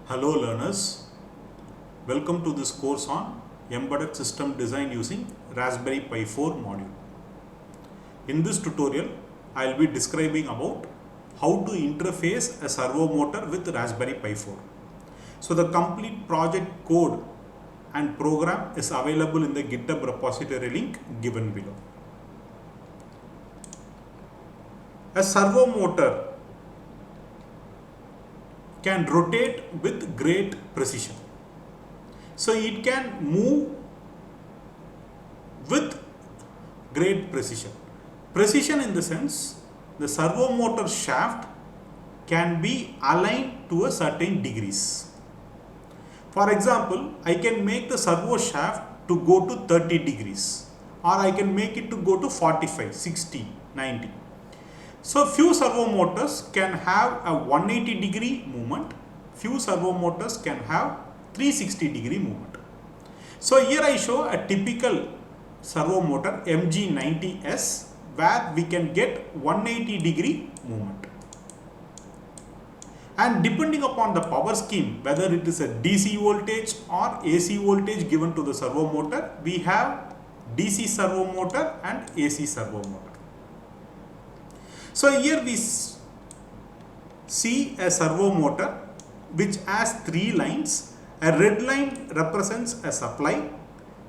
Hello learners, welcome to this course on Embedded System Design using Raspberry Pi 4 module. In this tutorial, I will be describing about how to interface a servo motor with Raspberry Pi 4. So the complete project code and program is available in the GitHub repository link given below. A servo motor can rotate with great precision. So it can move with great precision. Precision in the sense the servo motor shaft can be aligned to a certain degrees. For example, I can make the servo shaft to go to 30 degrees or I can make it to go to 45, 60, 90. So few servo motors can have a 180 degree movement, few servo motors can have 360 degree movement. So here I show a typical servo motor MG90S where we can get 180 degree movement. And depending upon the power scheme, whether it is a DC voltage or AC voltage given to the servo motor, we have DC servo motor and AC servo motor. So here we see a servo motor which has three lines. A red line represents a supply,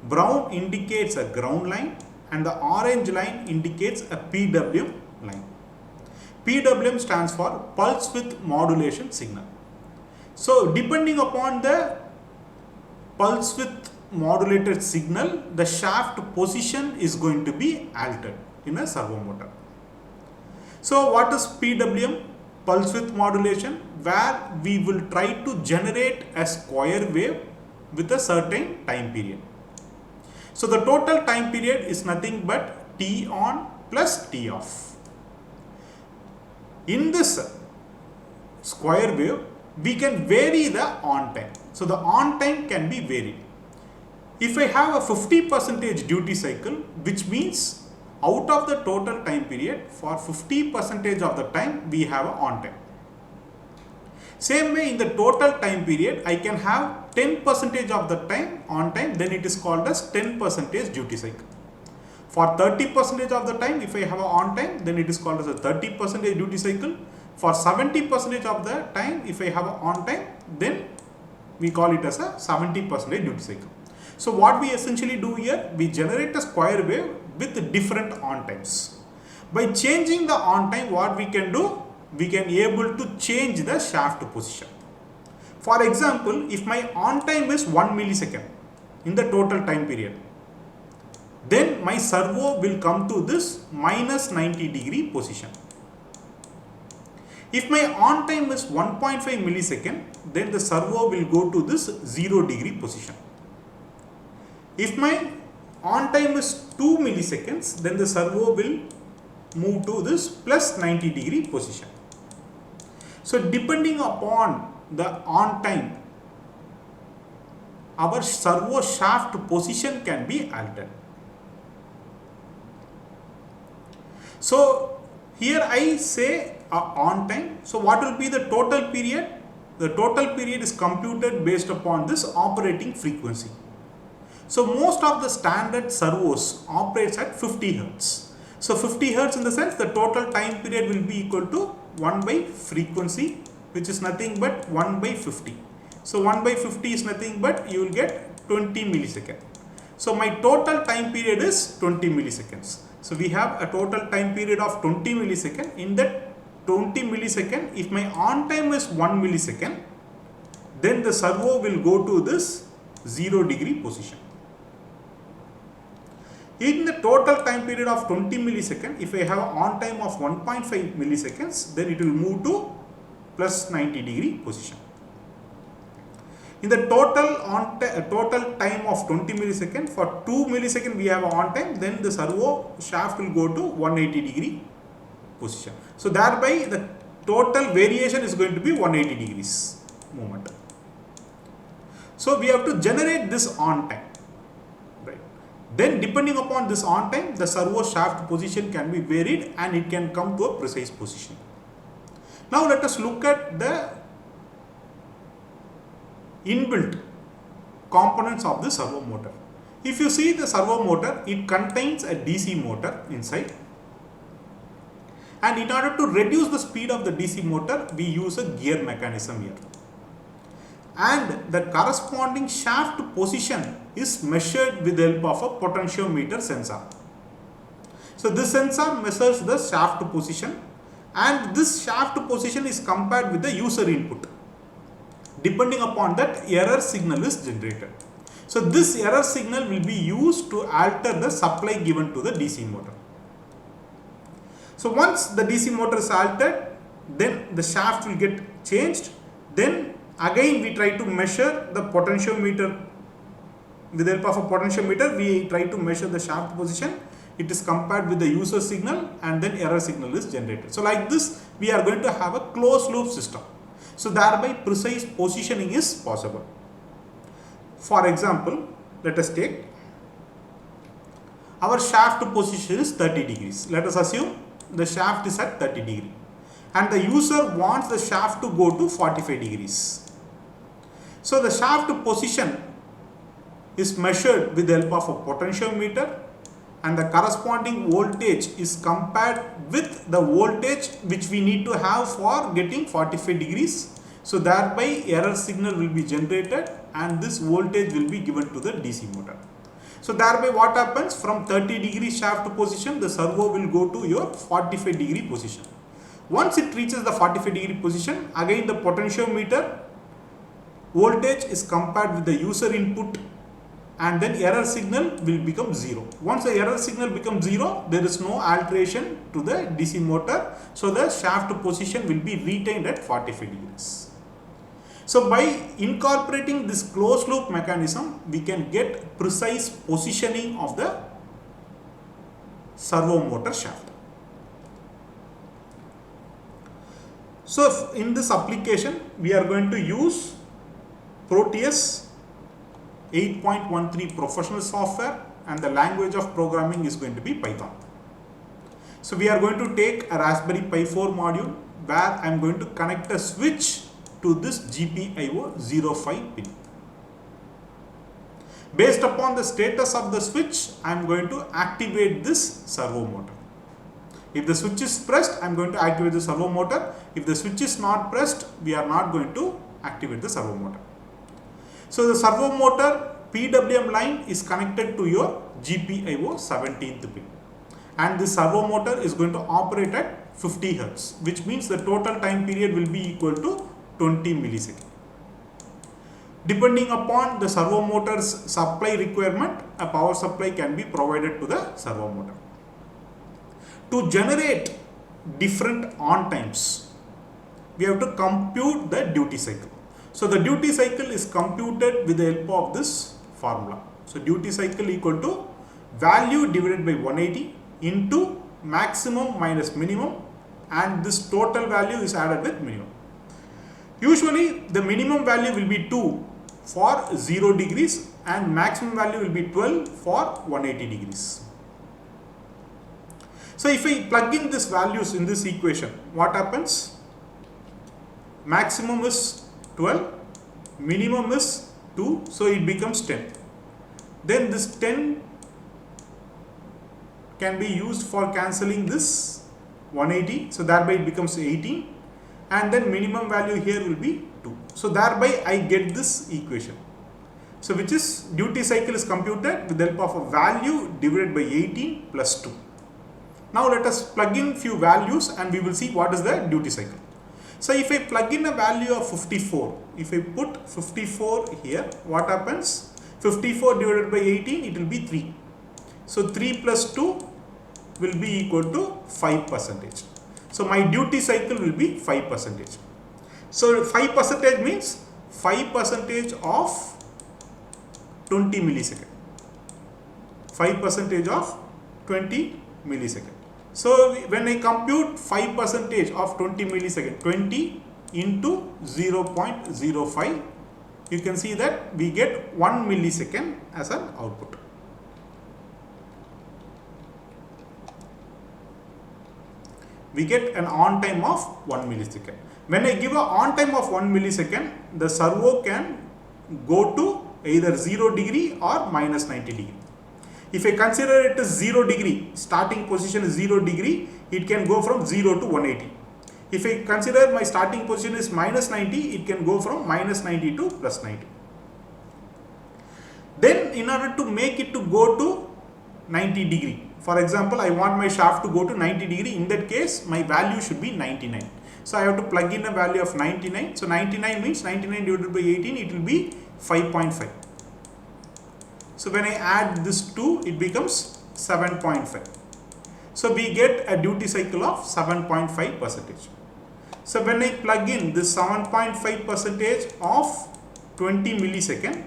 brown indicates a ground line, and the orange line indicates a PWM line. PWM stands for pulse width modulation signal. So depending upon the pulse width modulated signal, the shaft position is going to be altered in a servo motor. So what is PWM? Pulse width modulation, where we will try to generate a square wave with a certain time period. So the total time period is nothing but T on plus T off. In this square wave, we can vary the on time. So the on time can be varied. If I have a 50% duty cycle, which means out of the total time period, for 50% of the time we have a on time. Same way in the total time period, I can have 10% of the time on time, then it is called as 10% duty cycle. For 30% of the time, if I have a on time, then it is called as a 30% duty cycle. For 70% of the time, if I have a on time, then we call it as a 70% duty cycle. So what we essentially do here, we generate a square wave with different on times. By changing the on time, what we can do, we can able to change the shaft position. For example, if my on time is 1 millisecond in the total time period, then my servo will come to this minus 90 degree position. If my on time is 1.5 millisecond, then the servo will go to this 0 degree position. If my on time is 2 milliseconds, then the servo will move to this plus 90 degree position. So depending upon the on time, our servo shaft position can be altered. So here I say on time. So what will be the total period? The total period is computed based upon this operating frequency. So most of the standard servos operates at 50 Hertz. So 50 Hertz in the sense the total time period will be equal to 1 by frequency, which is nothing but 1 by 50. So 1 by 50 is nothing but you will get 20 milliseconds. So my total time period is 20 milliseconds. So we have a total time period of 20 milliseconds. In that 20 millisecond, if my on time is 1 millisecond, then the servo will go to this 0 degree position. In the total time period of 20 milliseconds, if I have an on time of 1.5 milliseconds, then it will move to plus 90 degree position. In the total time of 20 milliseconds, for 2 milliseconds we have an on time, then the servo shaft will go to 180 degree position. So thereby the total variation is going to be 180 degrees movement. So we have to generate this on time. Then depending upon this on time, the servo shaft position can be varied and it can come to a precise position. Now let us look at the inbuilt components of the servo motor. If you see the servo motor, it contains a DC motor inside, and in order to reduce the speed of the DC motor, we use a gear mechanism here, and the corresponding shaft position is measured with the help of a potentiometer sensor. So this sensor measures the shaft position, and this shaft position is compared with the user input. Depending upon that, error signal is generated. So this error signal will be used to alter the supply given to the DC motor. So once the DC motor is altered, then the shaft will get changed. Then again we try to measure the potentiometer. With the help of a potentiometer, we try to measure the shaft position. It is compared with the user signal, and then error signal is generated. So like this, we are going to have a closed loop system. So thereby precise positioning is possible. For example, let us take our shaft position is 30 degrees. Let us assume the shaft is at 30 degrees and the user wants the shaft to go to 45 degrees. So the shaft position is measured with the help of a potentiometer, and the corresponding voltage is compared with the voltage which we need to have for getting 45 degrees. So thereby error signal will be generated, and this voltage will be given to the DC motor. So thereby what happens, from 30 degree shaft position, the servo will go to your 45 degree position. Once it reaches the 45 degree position, again the potentiometer voltage is compared with the user input, and then error signal will become 0. Once the error signal becomes 0, there is no alteration to the DC motor. So the shaft position will be retained at 45 degrees. So by incorporating this closed loop mechanism, we can get precise positioning of the servo motor shaft. So in this application, we are going to use Proteus 8.13 professional software, and the language of programming is going to be Python. So we are going to take a Raspberry Pi 4 module where I am going to connect a switch to this GPIO 05 pin. Based upon the status of the switch, I am going to activate this servo motor. If the switch is pressed, I am going to activate the servo motor. If the switch is not pressed, we are not going to activate the servo motor. So the servo motor PWM line is connected to your GPIO 17th pin, and the servo motor is going to operate at 50 Hz, which means the total time period will be equal to 20 milliseconds. Depending upon the servo motor's supply requirement, a power supply can be provided to the servo motor. To generate different on times, we have to compute the duty cycle. So the duty cycle is computed with the help of this formula. So duty cycle equal to value divided by 180 into maximum minus minimum, and this total value is added with minimum. Usually the minimum value will be 2 for 0 degrees and maximum value will be 12 for 180 degrees. So if I plug in these values in this equation, what happens? Maximum is 12, minimum is 2, so it becomes 10. Then this 10 can be used for cancelling this 180, so thereby it becomes 18, and then minimum value here will be 2. So thereby I get this equation. So which is duty cycle is computed with the help of a value divided by 18 plus 2. Now let us plug in few values and we will see what is the duty cycle. So if I plug in a value of 54, if I put 54 here, what happens? 54 divided by 18, it will be 3. So 3 plus 2 will be equal to 5%. So my duty cycle will be 5%. So 5% means 5% of 20 millisecond. 5% of 20 millisecond. So when I compute 5% of 20 millisecond, 20 into 0.05, you can see that we get 1 millisecond as an output. We get an on time of 1 millisecond. When I give a on time of 1 millisecond, the servo can go to either 0 degree or minus 90 degree. If I consider it as 0 degree, starting position is 0 degree, it can go from 0 to 180. If I consider my starting position is minus 90, it can go from minus 90 to plus 90. Then in order to make it to go to 90 degree, for example, I want my shaft to go to 90 degree, in that case my value should be 99. So I have to plug in a value of 99. So 99 means 99 divided by 18, it will be 5.5. So when I add this 2, it becomes 7.5. So we get a duty cycle of 7.5 percentage. So when I plug in this 7.5 percentage of 20 millisecond,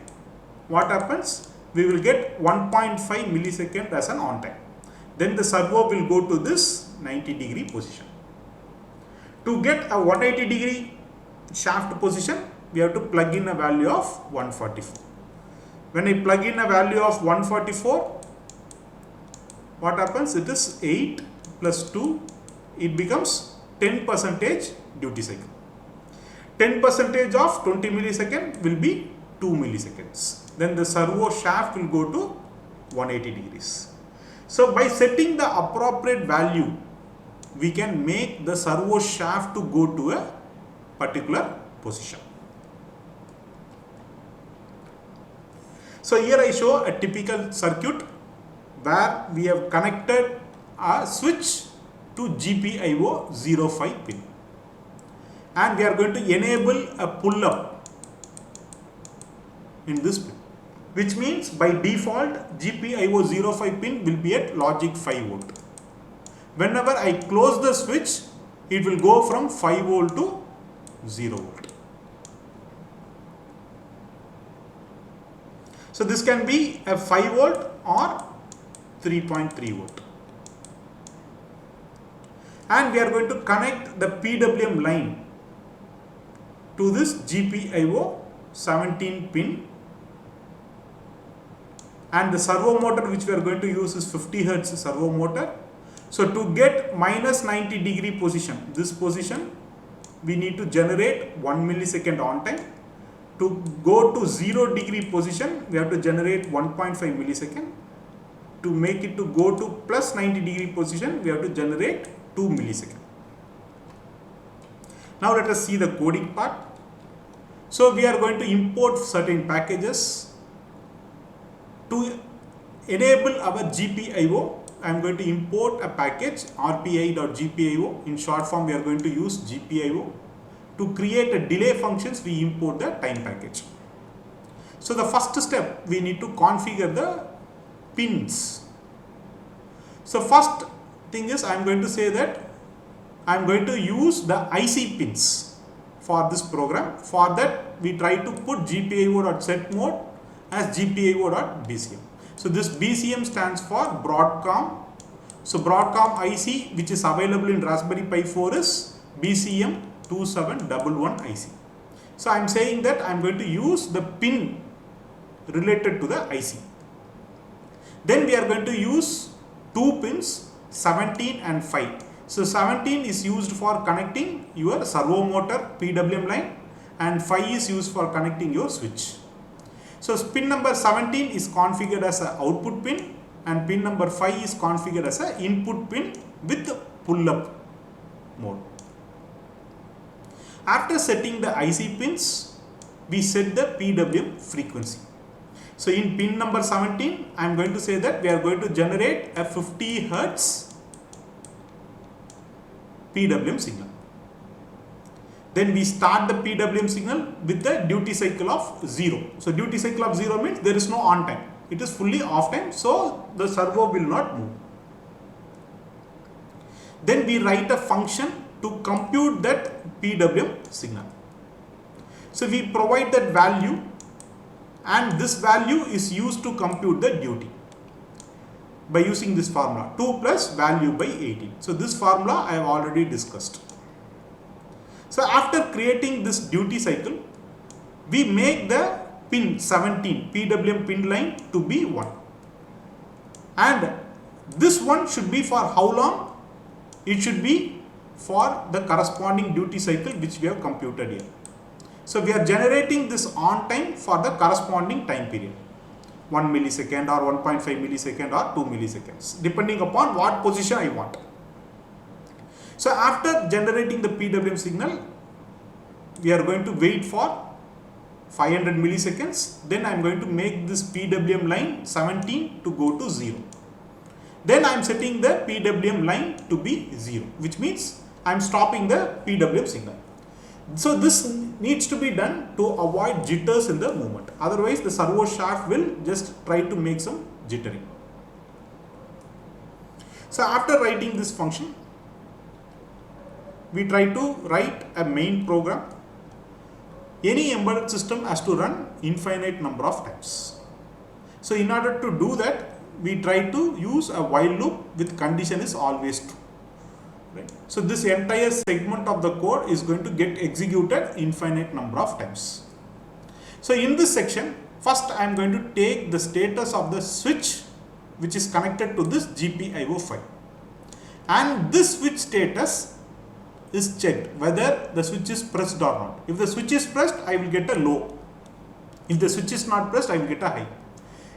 what happens? We will get 1.5 millisecond as an on time. Then the servo will go to this 90 degree position. To get a 180 degree shaft position, we have to plug in a value of 144. When I plug in a value of 144, what happens? It is 8 plus 2, it becomes 10 percentage duty cycle. 10 percentage of 20 millisecond will be 2 milliseconds. Then the servo shaft will go to 180 degrees. So by setting the appropriate value, we can make the servo shaft to go to a particular position. So here I show a typical circuit where we have connected a switch to GPIO 05 pin, and we are going to enable a pull up in this pin, which means by default GPIO 05 pin will be at logic 5 volt. Whenever I close the switch, it will go from 5 volt to 0 volt. So this can be a 5 volt or 3.3 volt. And we are going to connect the PWM line to this GPIO 17 pin, and the servo motor which we are going to use is 50 Hz servo motor. So to get minus 90 degree position, this position, we need to generate 1 millisecond on time. To go to 0 degree position, we have to generate 1.5 millisecond. To make it to go to plus 90 degree position, we have to generate 2 millisecond. Now let us see the coding part. So we are going to import certain packages. To enable our GPIO, I am going to import a package rpi.gpio. In short form, we are going to use GPIO. To create a delay functions, we import the time package. So the first step, we need to configure the pins. So first thing is, I am going to say that I am going to use the IC pins for this program. For that, we try to put GPIO.set mode as GPIO.BCM. So this BCM stands for Broadcom. So Broadcom IC which is available in Raspberry Pi 4 is BCM 2711 IC. So I am saying that I am going to use the pin related to the IC. Then we are going to use two pins, 17 and 5. So 17 is used for connecting your servo motor PWM line, and 5 is used for connecting your switch. So pin number 17 is configured as an output pin, and pin number 5 is configured as an input pin with pull up mode. After setting the IC pins, we set the PWM frequency. So in pin number 17, I am going to say that we are going to generate a 50 Hz PWM signal. Then we start the PWM signal with the duty cycle of 0. So duty cycle of 0 means there is no on time. It is fully off time, so the servo will not move. Then we write a function to compute that PWM signal. So we provide that value, and this value is used to compute the duty by using this formula 2 plus value by 18. So this formula I have already discussed. So after creating this duty cycle, we make the pin 17 PWM pin line to be 1, and this one should be for how long? It should be for the corresponding duty cycle which we have computed here. So we are generating this on time for the corresponding time period, 1 millisecond or 1.5 millisecond or 2 milliseconds, depending upon what position I want. So after generating the PWM signal, we are going to wait for 500 milliseconds. Then I am going to make this PWM line 17 to go to 0. Then I am setting the PWM line to be 0, which means I am stopping the PWM signal. So this needs to be done to avoid jitters in the movement. Otherwise, the servo shaft will just try to make some jittering. So after writing this function, we try to write a main program. Any embedded system has to run infinite number of times. So in order to do that, we try to use a while loop with condition is always true. Right. So this entire segment of the code is going to get executed infinite number of times. So in this section, first I am going to take the status of the switch which is connected to this GPIO file, and this switch status is checked whether the switch is pressed or not. If the switch is pressed, I will get a low. If the switch is not pressed, I will get a high.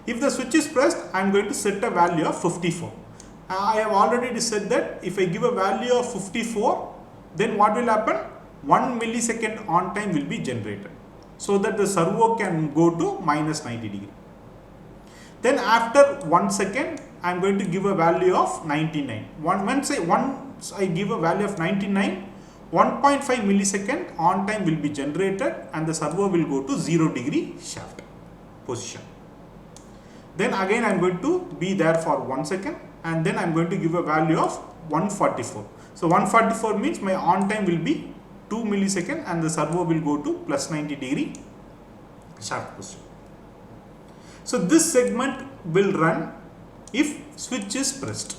If the switch is pressed, I am going to set a value of 54. I have already said that if I give a value of 54, then what will happen? 1 millisecond on time will be generated, so that the servo can go to minus 90 degree. Then after 1 second, I am going to give a value of 99. Once I give a value of 99, 1.5 millisecond on time will be generated and the servo will go to 0 degree shaft position. Then again I am going to be there for 1 second, and then I am going to give a value of 144. So 144 means my on time will be 2 millisecond and the servo will go to plus 90 degree shaft position. So this segment will run if switch is pressed.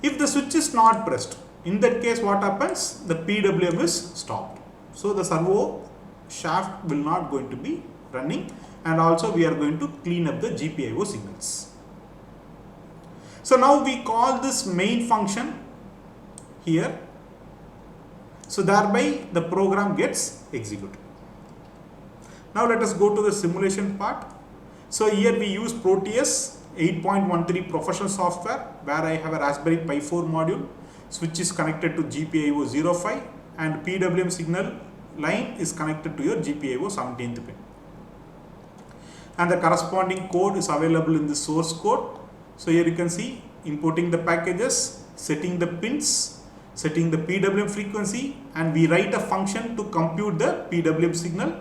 If the switch is not pressed, in that case what happens? The PWM is stopped. So the servo shaft will not going to be running, and also we are going to clean up the GPIO signals. So now we call this main function here. So thereby the program gets executed. Now let us go to the simulation part. So here we use Proteus 8.13 professional software, where I have a Raspberry Pi 4 module, switch is connected to GPIO 05 and PWM signal line is connected to your GPIO 17th pin. And the corresponding code is available in the source code. So here you can see importing the packages, setting the pins, setting the PWM frequency, and we write a function to compute the PWM signal,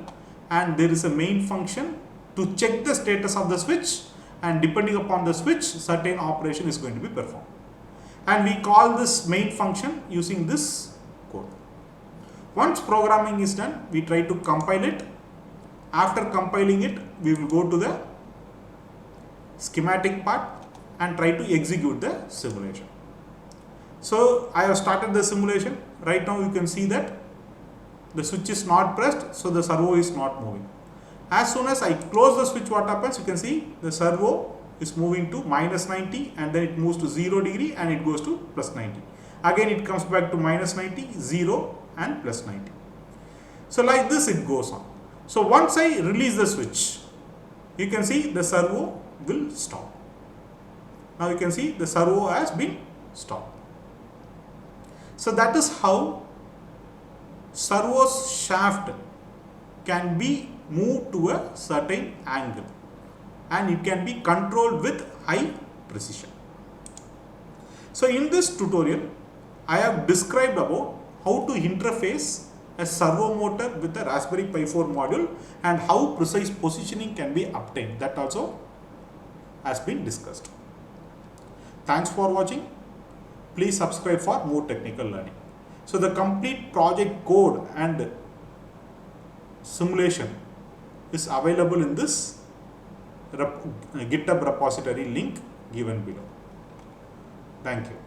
and there is a main function to check the status of the switch, and depending upon the switch, certain operation is going to be performed. And we call this main function using this code. Once programming is done, we try to compile it. After compiling it, we will go to the schematic part and try to execute the simulation. So I have started the simulation. Right now you can see that the switch is not pressed, so the servo is not moving. As soon as I close the switch, what happens? You can see the servo is moving to minus 90, and then it moves to 0 degree and it goes to plus 90. Again it comes back to minus 90, 0 and plus 90. So like this it goes on. So once I release the switch, you can see the servo will stop. Now you can see the servo has been stopped. So that is how servo's shaft can be moved to a certain angle, and it can be controlled with high precision. So in this tutorial, I have described about how to interface a servo motor with a Raspberry Pi 4 module and how precise positioning can be obtained. That also has been discussed. Thanks for watching. Please subscribe for more technical learning. So the complete project code and simulation is available in this GitHub repository link given below. Thank you.